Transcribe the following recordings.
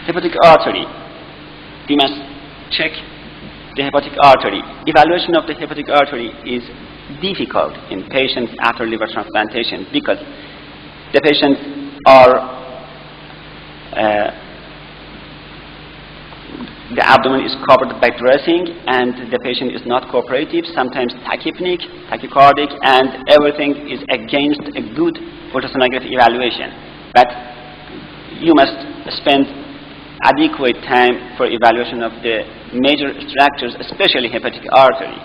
Hepatic artery. We must check the hepatic artery. Evaluation of the hepatic artery is difficult in patients after liver transplantation because the patients are the abdomen is covered by dressing and the patient is not cooperative, sometimes tachypneic, tachycardic, and everything is against a good ultrasonography evaluation. But you must spend adequate time for evaluation of the major structures, especially hepatic artery.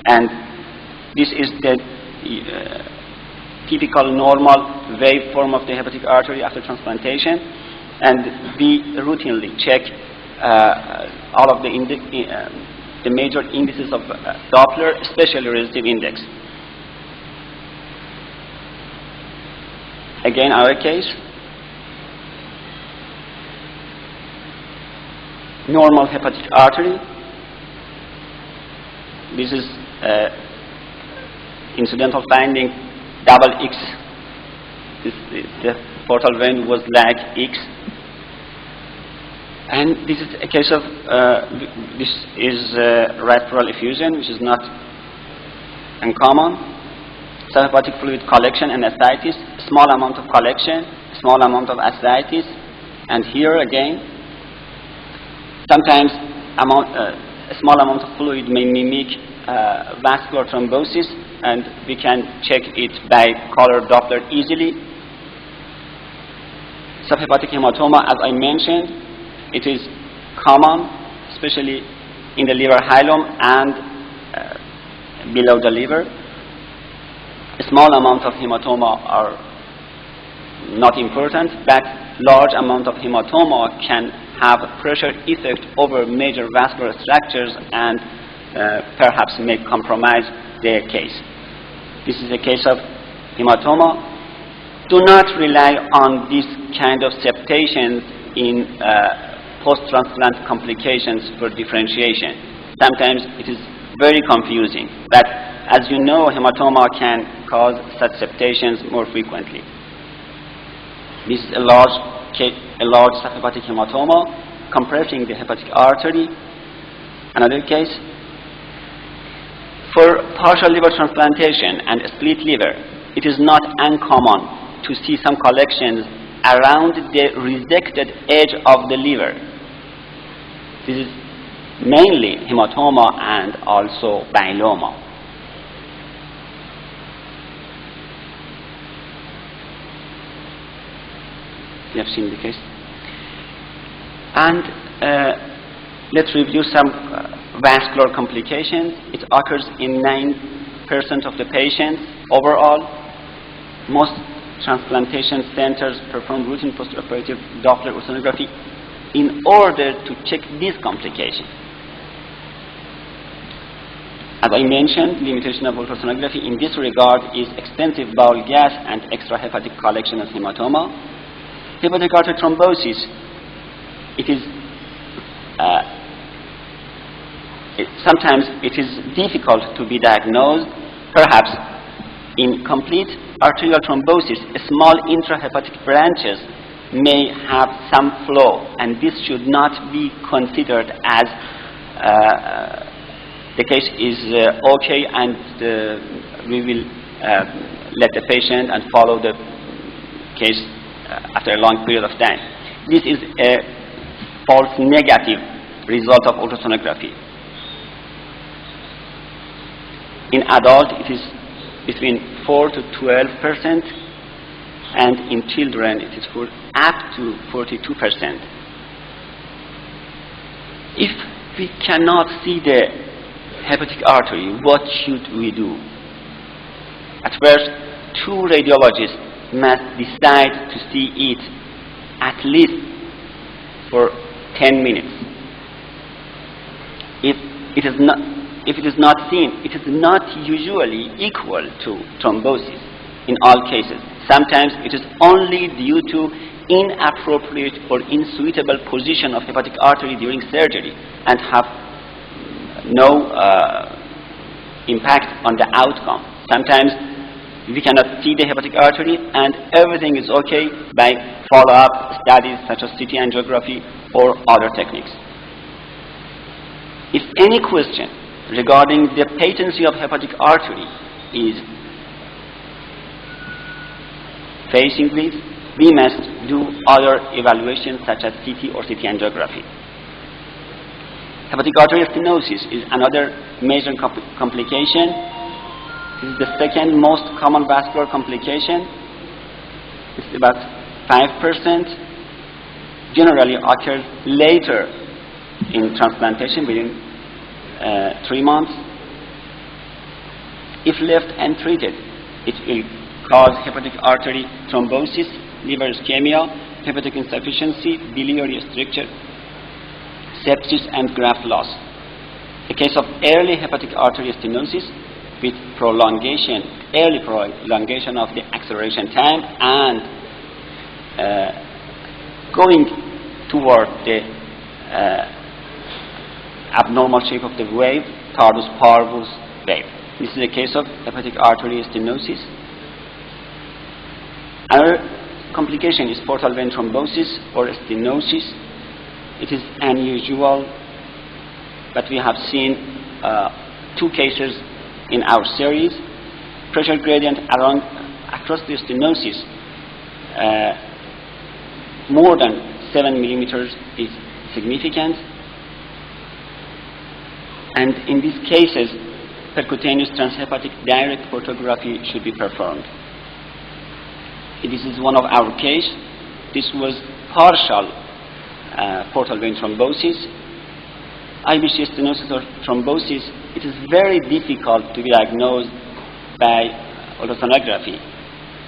And this is the typical normal waveform of the hepatic artery after transplantation. And we routinely check all of the major indices of Doppler, especially resistive index. Again, our case, normal hepatic artery. This is incidental finding, double X. The portal vein was like X. And this is a case of, this is right pleural effusion, which is not uncommon. Subhepatic fluid collection and ascites, small amount of collection, small amount of ascites. And here again, sometimes a small amount of fluid may mimic vascular thrombosis, and we can check it by color Doppler easily. Subhepatic hematoma, as I mentioned, it is common, especially in the liver hilum and below the liver. A small amount of hematoma are not important, but large amount of hematoma can have a pressure effect over major vascular structures and perhaps may compromise their case. This is a case of hematoma. Do not rely on this kind of septations in post-transplant complications for differentiation. Sometimes it is very confusing, but as you know, hematoma can cause such septations more frequently. This is a large subhepatic hematoma compressing the hepatic artery. Another case, for partial liver transplantation and split liver, it is not uncommon to see some collections around the resected edge of the liver. This is mainly hematoma and also myeloma. You have seen the case. And let's review some vascular complications. It occurs in 9% of the patients overall. Most transplantation centers perform routine postoperative Doppler ultrasonography in order to check these complications. As I mentioned, limitation of ultrasonography in this regard is extensive bowel gas and extrahepatic collection of hematoma. Hepatic artery thrombosis, sometimes it is difficult to be diagnosed. Perhaps in complete arterial thrombosis, small intrahepatic branches may have some flow, and this should not be considered as the case is okay, and we will let the patient and follow the case after a long period of time. This is a false negative result of ultrasonography. In adult, it is between 4 to 12%, and in children, it is up to 42%. If we cannot see the hepatic artery, what should we do? At first, 2 radiologists must decide to see it at least for 10 minutes. If it is not seen, it is not usually equal to thrombosis in all cases. Sometimes it is only due to inappropriate or unsuitable position of hepatic artery during surgery and have no impact on the outcome. Sometimes we cannot see the hepatic artery, and everything is okay by follow-up studies such as CT angiography or other techniques. If any question regarding the patency of hepatic artery is facing this, we must do other evaluations such as CT or CT angiography. Hepatic artery stenosis is another major complication. This is the second most common vascular complication. It's about 5%. Generally occurs later in transplantation, within 3 months. If left untreated, it will cause hepatic artery thrombosis, liver ischemia, hepatic insufficiency, biliary stricture, sepsis, and graft loss. A case of early hepatic artery stenosis with early prolongation of the acceleration time and going toward the abnormal shape of the wave, tardus parvus wave. This is a case of hepatic artery stenosis. Another complication is portal vein thrombosis or stenosis. It is unusual, but we have seen 2 cases in our series. Pressure gradient across the stenosis more than 7 millimeters is significant, and in these cases percutaneous transhepatic direct portography should be performed. This is one of our case. This was partial portal vein thrombosis. IVC stenosis or thrombosis, it is very difficult to be diagnosed by ultrasonography.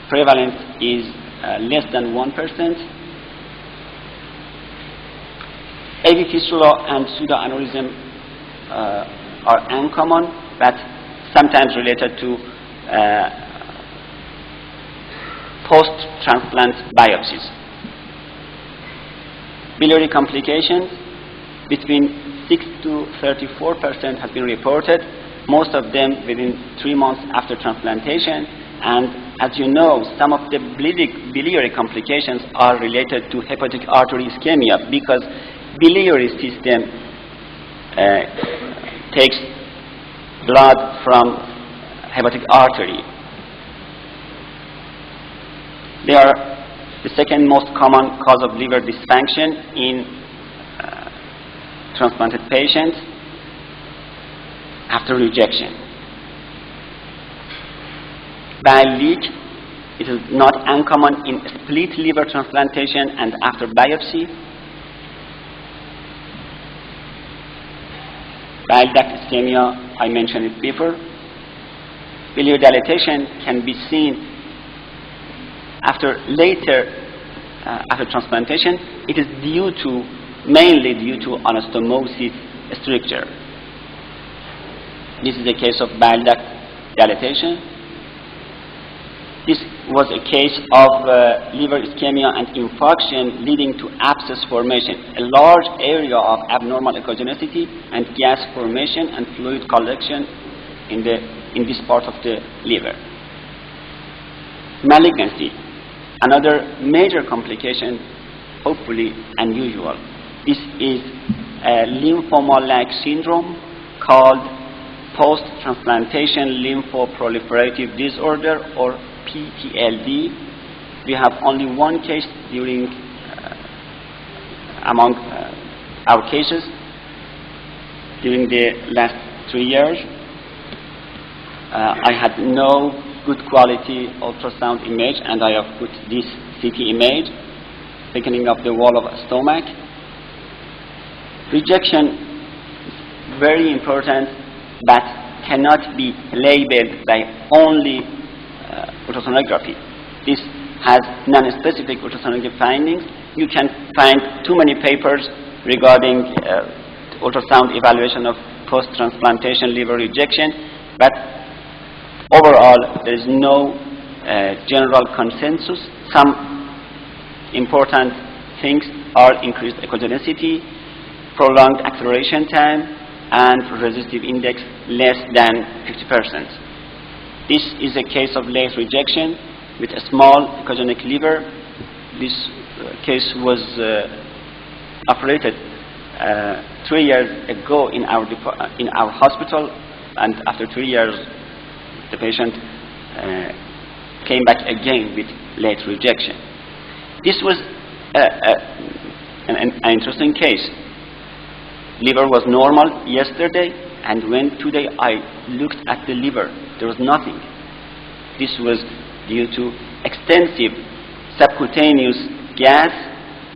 Prevalence is less than 1%. AV fistula and pseudoaneurysm are uncommon, but sometimes related to post-transplant biopsies. Biliary complications, between 6 to 34% has been reported, most of them within 3 months after transplantation. And as you know, some of the biliary complications are related to hepatic artery ischemia, because biliary system takes blood from hepatic artery. They are the second most common cause of liver dysfunction in transplanted patients after rejection. Bile leak, it is not uncommon in split liver transplantation and after biopsy. Bile duct ischemia, I mentioned it before. Biliary dilatation can be seen after transplantation. It is mainly due to anastomosis stricture. This is a case of bile duct dilatation. This was a case of liver ischemia and infarction leading to abscess formation, a large area of abnormal echogenicity and gas formation and fluid collection in this part of the liver. Malignancy, another major complication, hopefully unusual. This is a lymphoma-like syndrome called post-transplantation lymphoproliferative disorder, or PTLD. We have only one case among our cases during the last 3 years. I had no good quality ultrasound image, and I have put this CT image, thickening of the wall of the stomach. Rejection is very important, but cannot be labeled by only ultrasonography. This has non-specific ultrasonography findings. You can find too many papers regarding ultrasound evaluation of post-transplantation liver rejection, but overall there is no general consensus. Some important things are increased echogenicity, prolonged acceleration time, and resistive index less than 50%. This is a case of late rejection with a small echogenic liver. This case was operated 3 years ago in our hospital, and after 3 years, the patient came back again with late rejection. This was an interesting case. Liver was normal yesterday, and when today I looked at the liver, there was nothing. This was due to extensive subcutaneous gas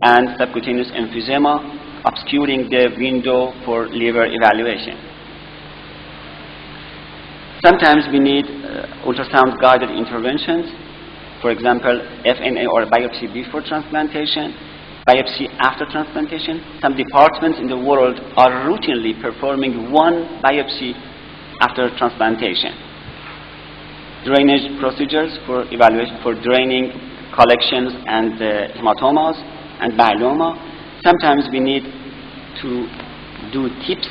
and subcutaneous emphysema obscuring the window for liver evaluation. Sometimes we need ultrasound-guided interventions, for example, FNA or biopsy before transplantation, biopsy after transplantation. Some departments in the world are routinely performing one biopsy after transplantation. Drainage procedures for evaluation, for draining collections and hematomas and myeloma. Sometimes we need to do TIPS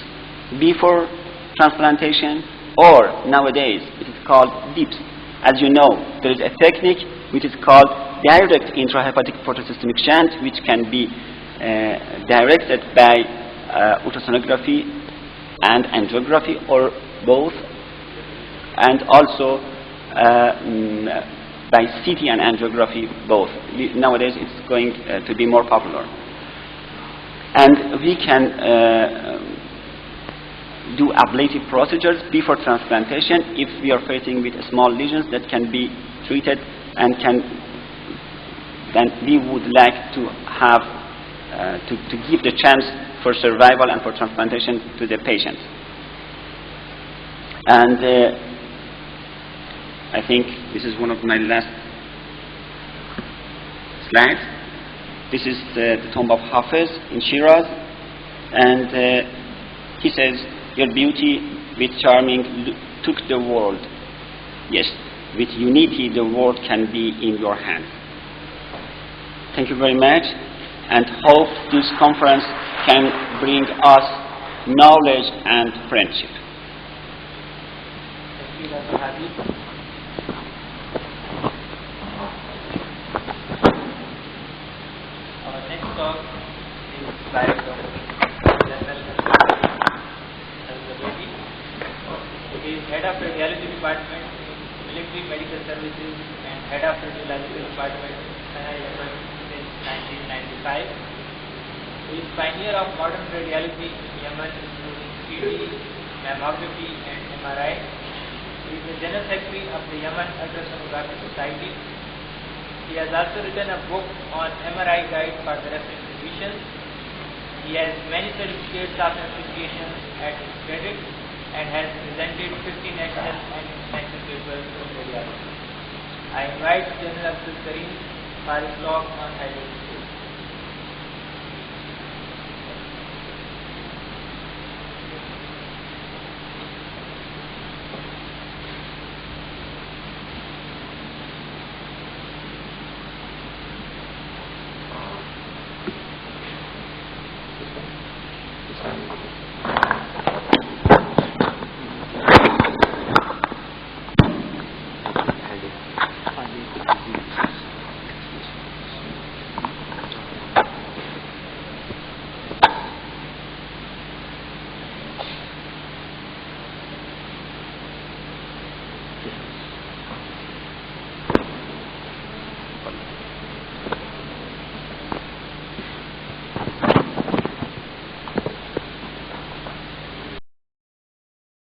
before transplantation, or nowadays it is called DIPS. As you know, there is a technique which is called direct intrahepatic photosystemic shunt, which can be directed by ultrasonography and angiography, or both, and also by CT and angiography, both. Nowadays it's going to be more popular. And we can do ablative procedures before transplantation if we are facing with small lesions that can be treated and then we would like to have to give the chance for survival and for transplantation to the patient. And I think this is one of my last slides. This is the tomb of Hafiz in Shiraz, and he says, "Your beauty with charming took the world. Yes, with unity the world can be in your hands." Thank you very much, and hope this conference can bring us knowledge and friendship. Thank you, Dr. Habib. Our next talk is by Dr. General Al-Zabedi. He is Head of Radiology Department in Military Medical Services and Head of Radiological Department since 1995. He is pioneer of modern radiology in Yemen, including CT, mammography, and MRI. He is the General Secretary of the Yemen Ultrasonography Society. He has also written a book on MRI guide for the reference physicians. He has many certificates of applications at his credit and has presented 50 national and international papers on radiology. I invite General Abdul Karim for his talk on hydrogen.